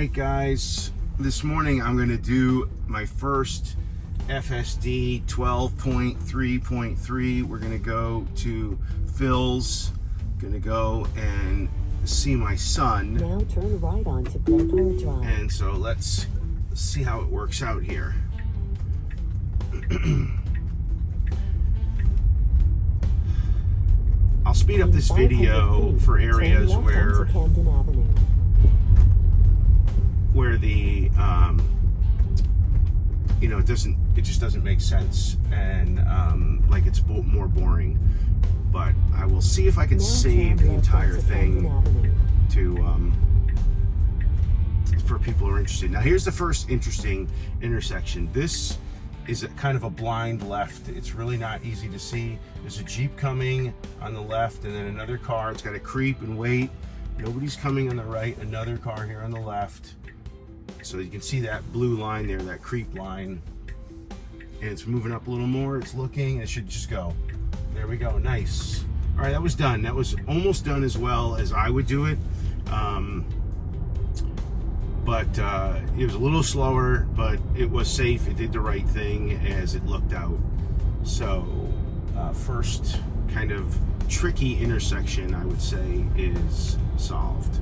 Alright guys, this morning I'm going to do my first FSD 12.3.3. We're going to go to Phil's, going to go and see my son. Now turn right onto Glenport Drive. And so let's see how it works out here. I'll speed up this video for areas where the it just doesn't make sense, and like it's more boring. But I will see if I can save the entire thing to for people who are interested. Now here's the first interesting intersection. This is kind of a blind left. It's really not easy to see. There's a Jeep coming on the left, and then another car. It's got to creep and wait. Nobody's coming on the right. Another car here on the left. So you can see that blue line there, that creep line. And it's moving up a little more. It's looking. It should just go. There we go. Nice. All right, that was done. That was almost done as well as I would do it. But it was a little slower, but it was safe. It did the right thing as it looked out. So first kind of tricky intersection, I would say, is solved.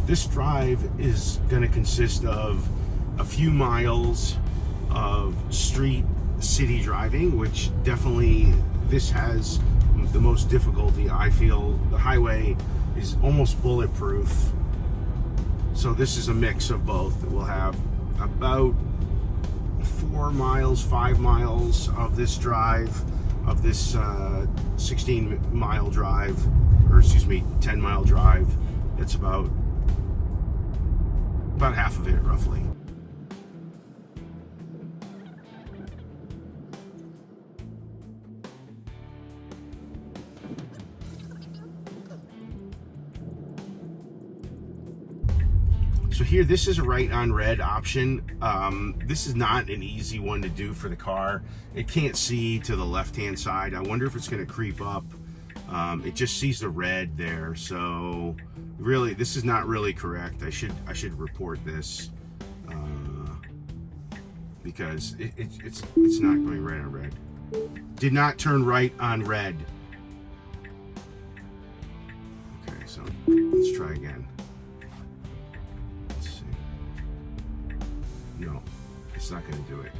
This drive is going to consist of a few miles of street city driving, which definitely this has the most difficulty. I feel the highway is almost bulletproof, so this is a mix of both. We'll have about 4 miles, 5 miles of this drive, of this 16-mile drive, or excuse me, 10-mile drive. That's about half of it, roughly. So here, this is a right on red option. This is not an easy one to do for the car. It can't see to the left-hand side. I wonder if it's going to creep up. It just sees the red there. So really, this is not really correct. I should report this because it's not going right on red. Did not turn right on red. Okay, so let's try again. No, it's not going to do it.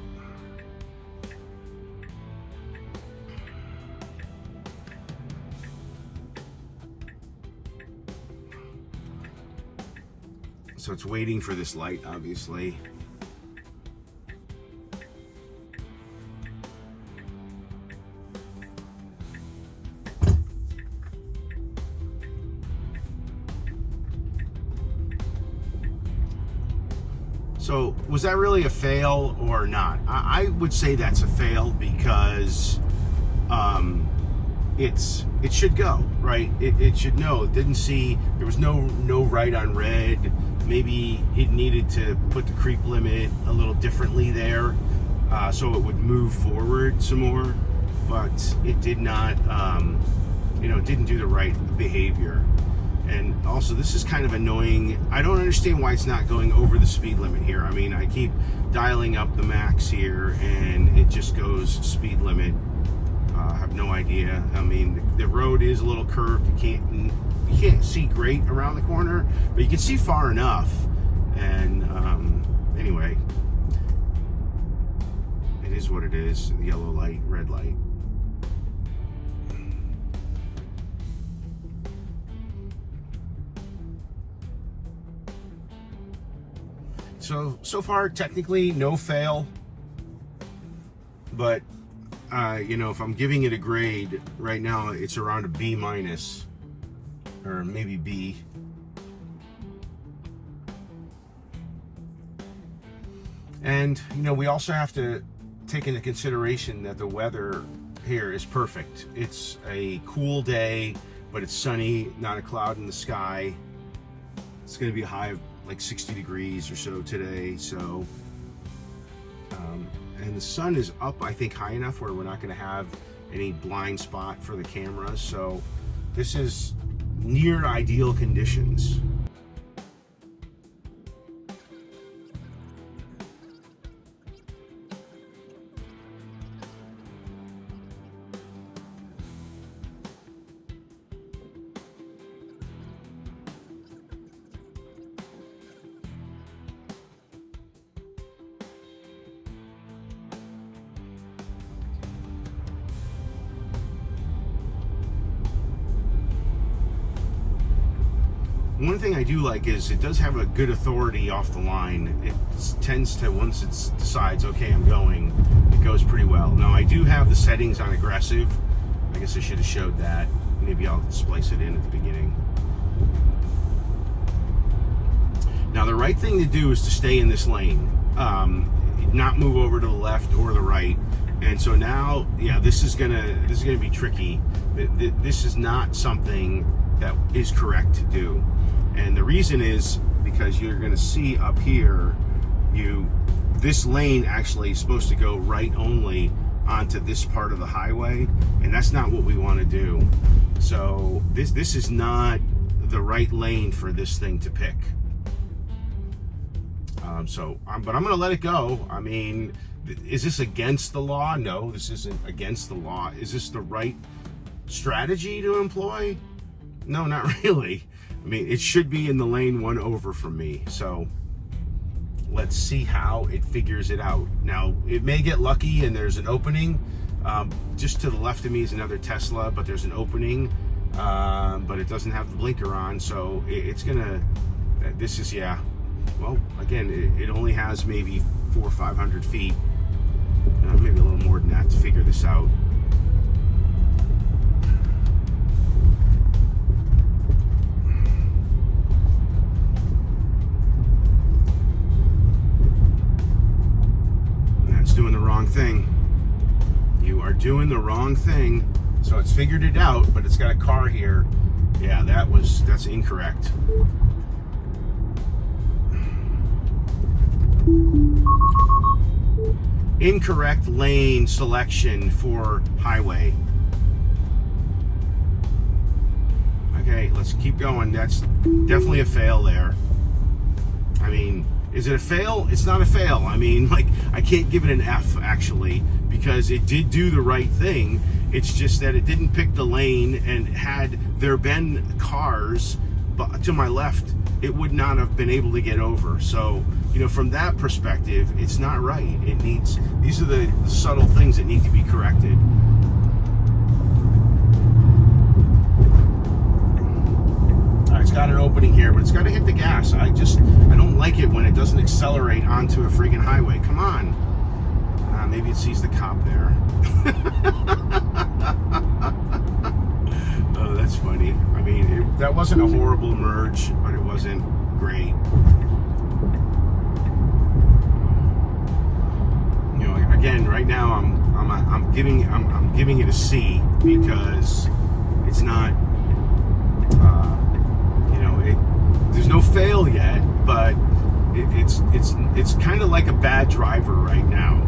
So it's waiting for this light, obviously. So was that really a fail or not? I would say that's a fail because it should go, right? It should know. It didn't see, there was no right on red. Maybe it needed to put the creep limit a little differently there so it would move forward some more, but it did not, it didn't do the right behavior. And also, this is kind of annoying. I don't understand why it's not going over the speed limit here. I mean, I keep dialing up the max here, and it just goes speed limit. I have no idea. I mean, the road is a little curved. You can't see great around the corner, but you can see far enough. And anyway, it is what it is. The yellow light, red light. So far, technically, no fail. But, if I'm giving it a grade, right now, it's around a B minus. Or maybe B. And, we also have to take into consideration that the weather here is perfect. It's a cool day, but it's sunny, not a cloud in the sky. It's going to be a high of like 60 degrees or so today, so and the sun is up, I think, high enough where we're not going to have any blind spot for the camera. So this is near ideal conditions. One thing I do like is it does have a good authority off the line. It tends to, once it decides, okay, I'm going, it goes pretty well. Now, I do have the settings on aggressive. I guess I should have showed that. Maybe I'll splice it in at the beginning. Now, the right thing to do is to stay in this lane, not move over to the left or the right. And so now, yeah, this is gonna be tricky. This is not something that is correct to do. And the reason is because you're going to see up here, this lane actually is supposed to go right only onto this part of the highway, and that's not what we want to do. So this is not the right lane for this thing to pick. But I'm going to let it go. I mean, is this against the law? No, this isn't against the law. Is this the right strategy to employ? No, not really. I mean, it should be in the lane one over from me. So let's see how it figures it out. Now, it may get lucky and there's an opening. Just to the left of me is another Tesla, but there's an opening, but it doesn't have the blinker on. So it's gonna, this is, yeah. Well, again, it only has maybe 400 or 500 feet, maybe a little more than that to figure this out. Doing the wrong thing. You are doing the wrong thing. So it's figured it out, but it's got a car here. Yeah, that's incorrect. Incorrect lane selection for highway. Okay, let's keep going. That's definitely a fail there. I mean, is it a fail? It's not a fail. I mean, like, I can't give it an F, actually, because it did do the right thing. It's just that it didn't pick the lane, and had there been cars to my left, it would not have been able to get over. So, from that perspective, it's not right. These are the subtle things that need to be corrected. It's got an opening here, but it's got to hit the gas. I don't like it when it doesn't accelerate onto a friggin' highway. Come on. Maybe it sees the cop there. Oh, that's funny. I mean, that wasn't a horrible merge, but it wasn't great. Again, right now I'm giving it a C because it's not. There's no fail yet, but it's kind of like a bad driver right now.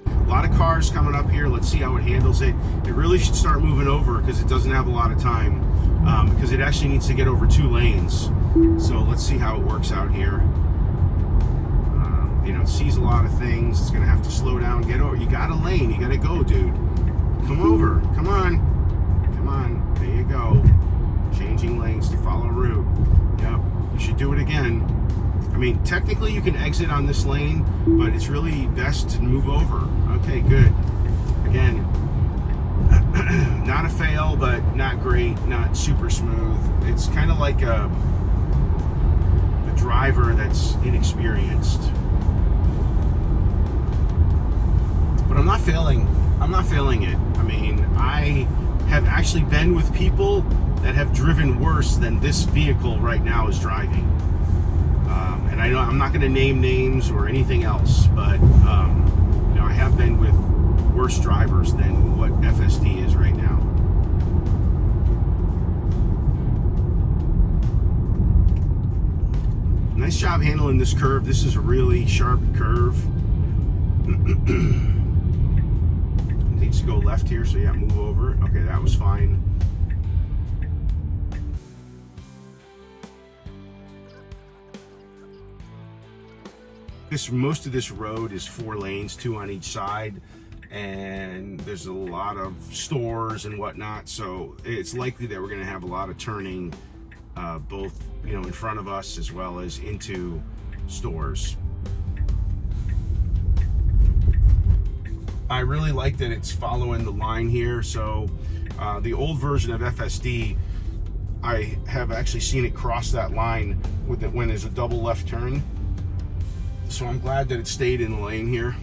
A lot of cars coming up here. Let's see how it handles it. It really should start moving over because it doesn't have a lot of time. Because it actually needs to get over 2 lanes. So let's see how it works out here. It sees a lot of things. It's gonna have to slow down, get over. You got a lane, you gotta go, dude. Come over, come on. Come on, there you go. Changing lanes to follow route. Yep, you should do it again. I mean, technically you can exit on this lane, but it's really best to move over. Okay, good. Again, not a fail, but not great, not super smooth. It's kind of like a driver that's inexperienced. But I'm not failing. I'm not failing it. I mean, I have actually been with people that have driven worse than this vehicle right now is driving. And I know I'm not going to name names or anything else, but I have been with worse drivers than what FSD is right now. nice job handling this curve. This is a really sharp curve. Needs to go left here, so yeah, move over. Okay, that was fine. Most of this road is 4 lanes, 2 on each side, and there's a lot of stores and whatnot, so it's likely that we're going to have a lot of turning, both in front of us as well as into stores. I really like that it's following the line here. So the old version of FSD, I have actually seen it cross that line when there's a double left turn. So I'm glad that it stayed in the lane here.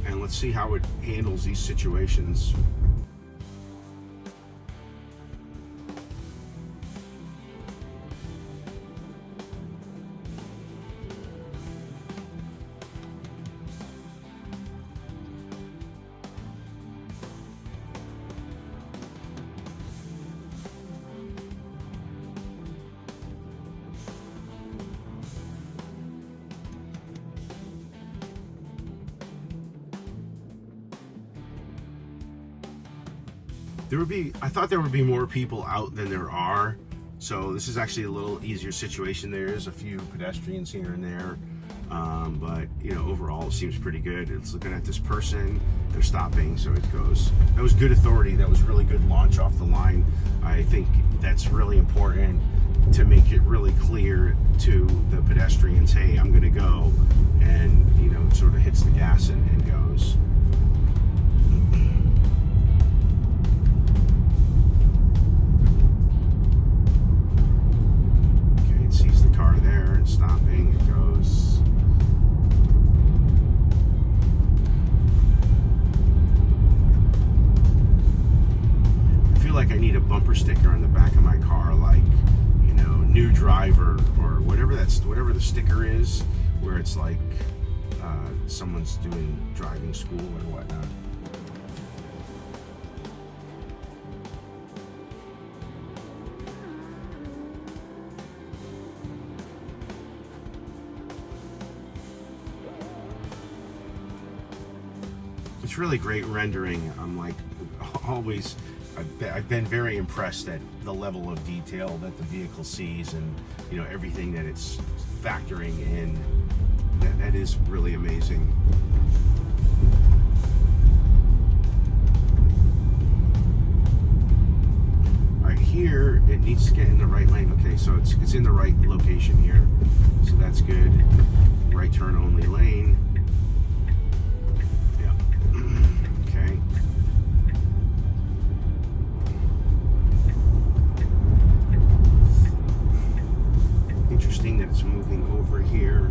And let's see how it handles these situations. I thought there would be more people out than there are, so this is actually a little easier situation. There's a few pedestrians here and there, but overall it seems pretty good. It's looking at this person, they're stopping, so it goes. That was good authority. That was really good launch off the line. I think that's really important to make it really clear to the pedestrians, hey, I'm gonna go, and it sort of hits the gas and goes. Stopping, it goes. I feel like I need a bumper sticker on the back of my car, like new driver or whatever the sticker is, where it's like someone's doing driving school or whatnot. It's really great rendering. I'm like always, I've been very impressed at the level of detail that the vehicle sees, and everything that it's factoring in. That is really amazing. All right, here it needs to get in the right lane. Okay, so it's in the right location here, so that's good. Right turn only lane. Interesting that it's moving over here.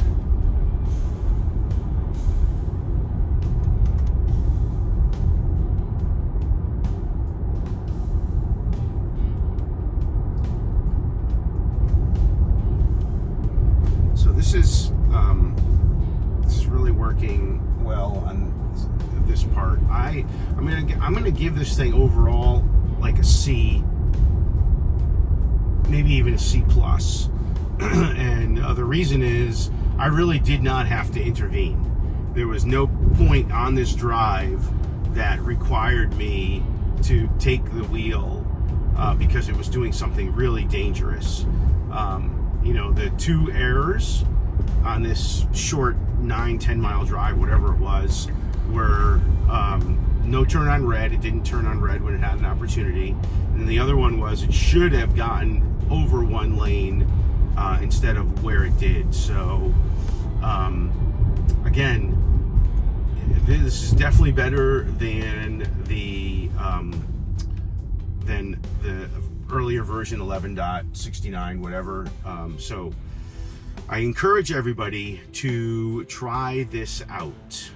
So this is really working well on this part. I'm gonna give this thing overall like a C, maybe even a C plus. And the reason is I really did not have to intervene. There was no point on this drive that required me to take the wheel because it was doing something really dangerous. The 2 errors on this short 9-10 mile drive, whatever it was, were no turn on red. It didn't turn on red when it had an opportunity. And the other one was it should have gotten over 1 lane instead of where it did. So again, this is definitely better than the earlier version, 11.69 whatever. So I encourage everybody to try this out.